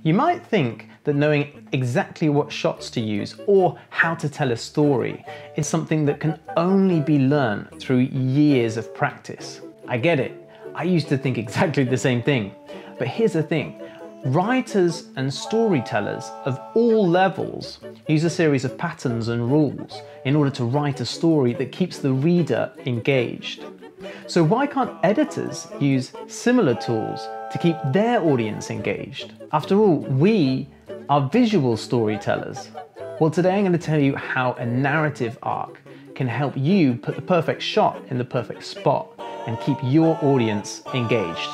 You might think that knowing exactly what shots to use or how to tell a story is something that can only be learned through years of practice. I get it. I used to think exactly the same thing. But here's the thing. Writers and storytellers of all levels use a series of patterns and rules in order to write a story that keeps the reader engaged. So why can't editors use similar tools to keep their audience engaged? After all, we are visual storytellers. Well, today I'm going to tell you how a narrative arc can help you put the perfect shot in the perfect spot and keep your audience engaged.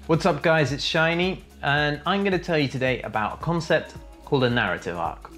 What's up guys, it's Shiny, and I'm going to tell you today about a concept called a narrative arc.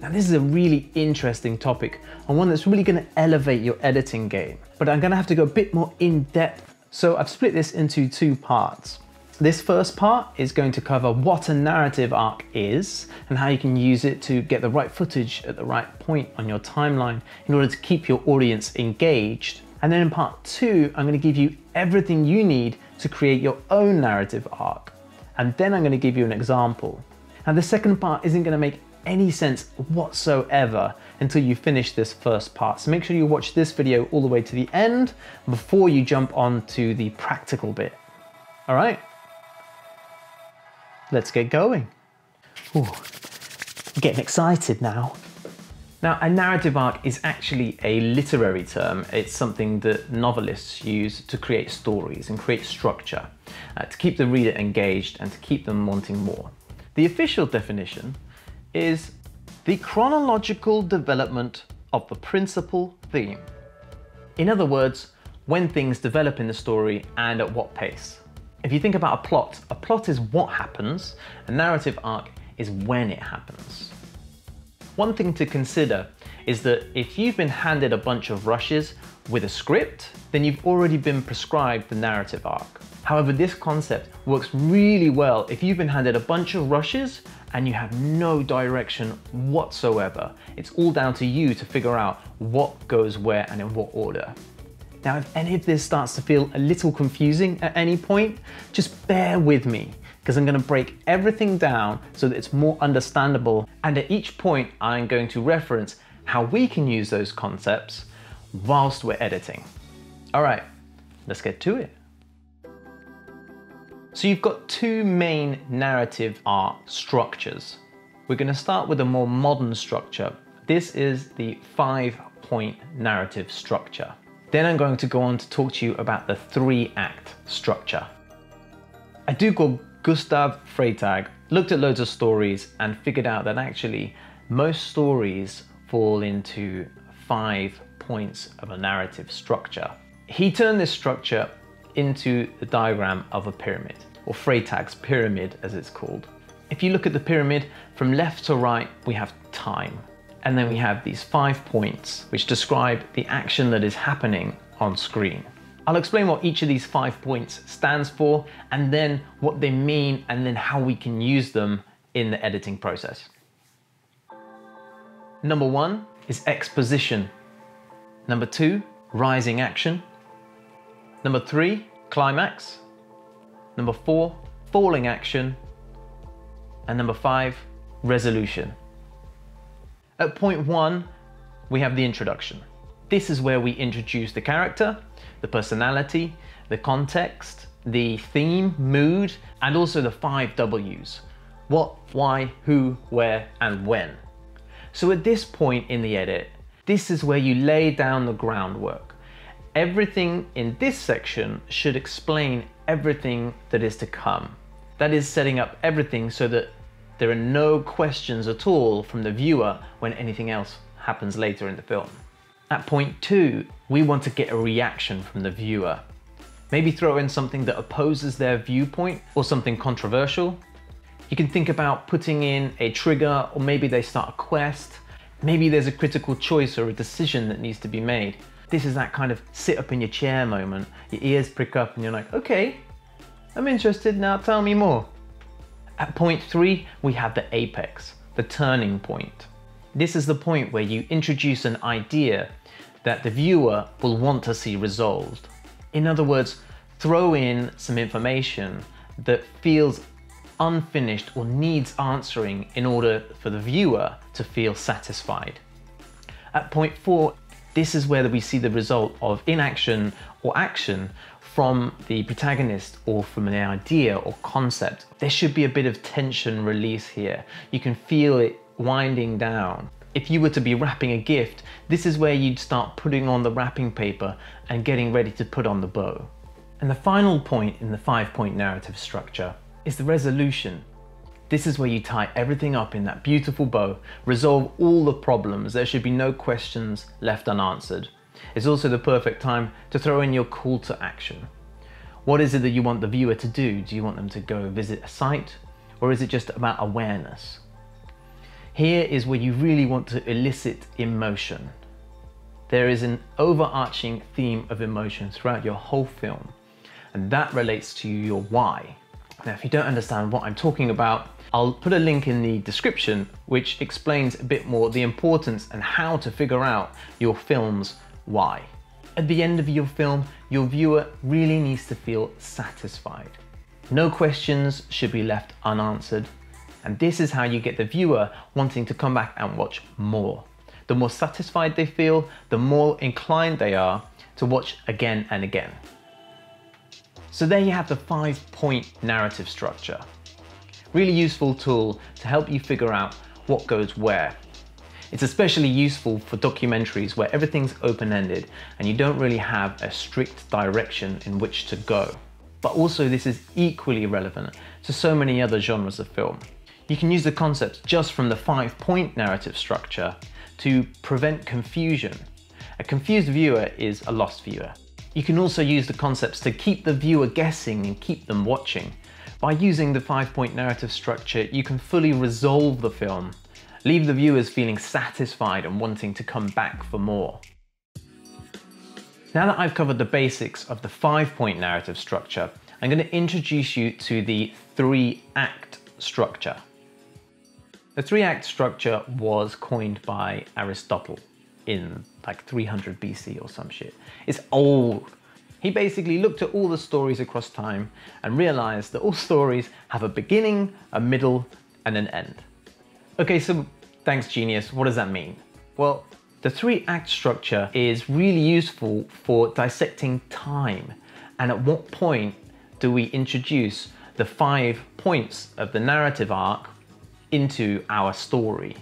Now this is a really interesting topic and one that's really going to elevate your editing game, but I'm going to have to go a bit more in depth. So I've split this into two parts. This first part is going to cover what a narrative arc is and how you can use it to get the right footage at the right point on your timeline in order to keep your audience engaged. And then in part two, I'm going to give you everything you need to create your own narrative arc. And then I'm going to give you an example. And the second part isn't going to make any sense whatsoever until you finish this first part. So make sure you watch this video all the way to the end before you jump on to the practical bit. All right, let's get going. Ooh, I'm getting excited now. Now, a narrative arc is actually a literary term. It's something that novelists use to create stories and create structure, to keep the reader engaged and to keep them wanting more. The official definition is the chronological development of the principal theme. In other words, when things develop in the story and at what pace. If you think about a plot is what happens, a narrative arc is when it happens. One thing to consider is that if you've been handed a bunch of rushes with a script, then you've already been prescribed the narrative arc. However, this concept works really well if you've been handed a bunch of rushes and you have no direction whatsoever. It's all down to you to figure out what goes where and in what order. Now, if any of this starts to feel a little confusing at any point, just bear with me, because I'm going to break everything down so that it's more understandable. And at each point, I'm going to reference how we can use those concepts whilst we're editing. All right, let's get to it. So you've got two main narrative arc structures. We're going to start with a more modern structure. This is the 5-point narrative structure. Then I'm going to go on to talk to you about the 3-act structure. I do call Gustav Freytag looked at loads of stories and figured out that actually most stories fall into 5 points of a narrative structure. He turned this structure into the diagram of a pyramid, or Freytag's pyramid as it's called. If you look at the pyramid from left to right, we have time. And then we have these 5 points which describe the action that is happening on screen. I'll explain what each of these 5 points stands for, and then what they mean, and then how we can use them in the editing process. Number 1 is exposition. Number 2, rising action. Number 3, climax. Number 4, falling action. And number 5, resolution. At point 1, we have the introduction. This is where we introduce the character, the personality, the context, the theme, mood, and also the 5 W's. What, why, who, where, and when. So at this point in the edit, this is where you lay down the groundwork. Everything in this section should explain everything that is to come. That is setting up everything so that there are no questions at all from the viewer when anything else happens later in the film. At point 2, we want to get a reaction from the viewer. Maybe throw in something that opposes their viewpoint or something controversial. You can think about putting in a trigger, or maybe they start a quest. Maybe there's a critical choice or a decision that needs to be made. This is that kind of sit up in your chair moment. Your ears prick up and you're like, okay, I'm interested now, tell me more. At point 3, we have the apex, the turning point. This is the point where you introduce an idea that the viewer will want to see resolved. In other words, throw in some information that feels unfinished or needs answering in order for the viewer to feel satisfied. At point 4, this is where we see the result of inaction or action from the protagonist or from an idea or concept. There should be a bit of tension release here. You can feel it winding down. If you were to be wrapping a gift, this is where you'd start putting on the wrapping paper and getting ready to put on the bow. And the final point in the 5-point narrative structure is the resolution. This is where you tie everything up in that beautiful bow, resolve all the problems. There should be no questions left unanswered. It's also the perfect time to throw in your call to action. What is it that you want the viewer to do? Do you want them to go visit a site, or is it just about awareness? Here is where you really want to elicit emotion. There is an overarching theme of emotion throughout your whole film, and that relates to your why. Now, if you don't understand what I'm talking about, I'll put a link in the description which explains a bit more the importance and how to figure out your film's why. At the end of your film, your viewer really needs to feel satisfied. No questions should be left unanswered. And this is how you get the viewer wanting to come back and watch more. The more satisfied they feel, the more inclined they are to watch again and again. So there you have the 5-point narrative structure. Really useful tool to help you figure out what goes where. It's especially useful for documentaries where everything's open-ended and you don't really have a strict direction in which to go. But also this is equally relevant to so many other genres of film. You can use the concepts just from the 5-point narrative structure to prevent confusion. A confused viewer is a lost viewer. You can also use the concepts to keep the viewer guessing and keep them watching. By using the 5-point narrative structure, you can fully resolve the film, leave the viewers feeling satisfied and wanting to come back for more. Now that I've covered the basics of the 5-point narrative structure, I'm going to introduce you to the 3-act structure. The 3-act structure was coined by Aristotle in like 300 BC or some shit. It's old. He basically looked at all the stories across time and realized that all stories have a beginning, a middle, and an end. Okay, so thanks genius, what does that mean? Well, the 3-act structure is really useful for dissecting time and at what point do we introduce the 5 points of the narrative arc into our story.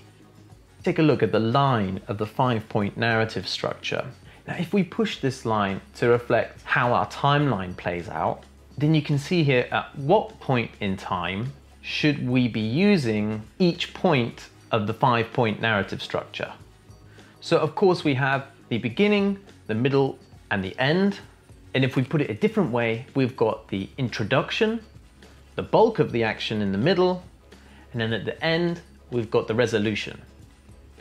Take a look at the line of the 5-point narrative structure. Now, if we push this line to reflect how our timeline plays out, then you can see here at what point in time should we be using each point of the 5-point narrative structure. So of course we have the beginning, the middle, and the end. And if we put it a different way, we've got the introduction, the bulk of the action in the middle, and then at the end, we've got the resolution.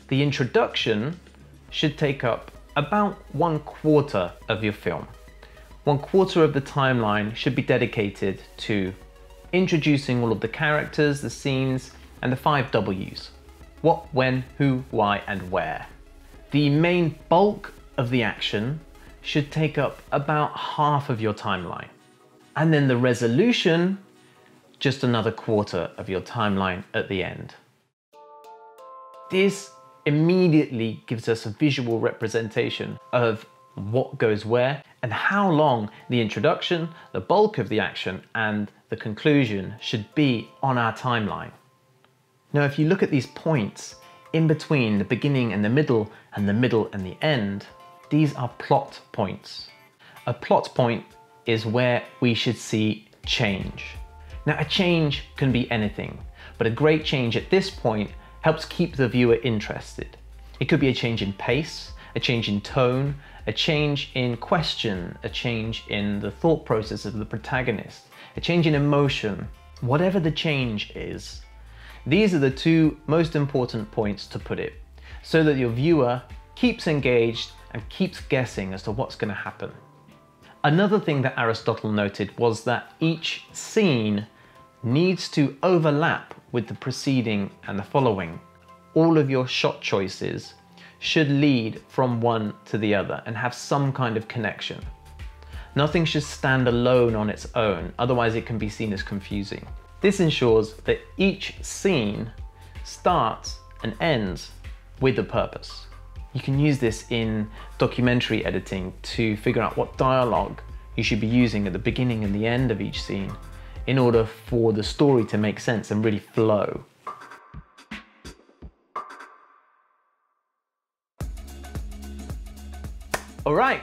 The introduction should take up about 1/4 of your film. 1/4 of the timeline should be dedicated to introducing all of the characters, the scenes, and the 5 W's. What, when, who, why, and where. The main bulk of the action should take up about half of your timeline. And then the resolution, just another 1/4 of your timeline at the end. This immediately gives us a visual representation of what goes where and how long the introduction, the bulk of the action, and the conclusion should be on our timeline. Now, if you look at these points in between the beginning and the middle and the end, these are plot points. A plot point is where we should see change. Now, a change can be anything, but a great change at this point helps keep the viewer interested. It could be a change in pace, a change in tone, a change in question, a change in the thought process of the protagonist, a change in emotion. Whatever the change is, these are the 2 most important points to put it, so that your viewer keeps engaged and keeps guessing as to what's going to happen. Another thing that Aristotle noted was that each scene needs to overlap with the preceding and the following. All of your shot choices should lead from one to the other and have some kind of connection. Nothing should stand alone on its own, otherwise it can be seen as confusing. This ensures that each scene starts and ends with a purpose. You can use this in documentary editing to figure out what dialogue you should be using at the beginning and the end of each scene in order for the story to make sense and really flow. All right,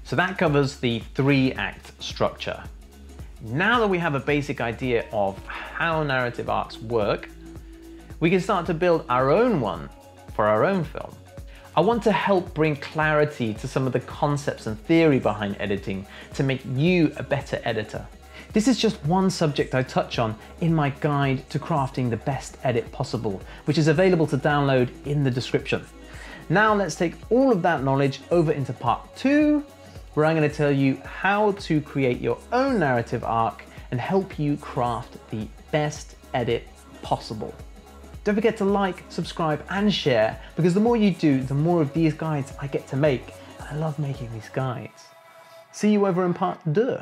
so that covers the 3-act structure. Now that we have a basic idea of how narrative arcs work, we can start to build our own one for our own film. I want to help bring clarity to some of the concepts and theory behind editing to make you a better editor. This is just one subject I touch on in my guide to crafting the best edit possible, which is available to download in the description. Now let's take all of that knowledge over into part 2, where I'm going to tell you how to create your own narrative arc and help you craft the best edit possible. Don't forget to like, subscribe and share, because the more you do, the more of these guides I get to make. And I love making these guides. See you over in part 2.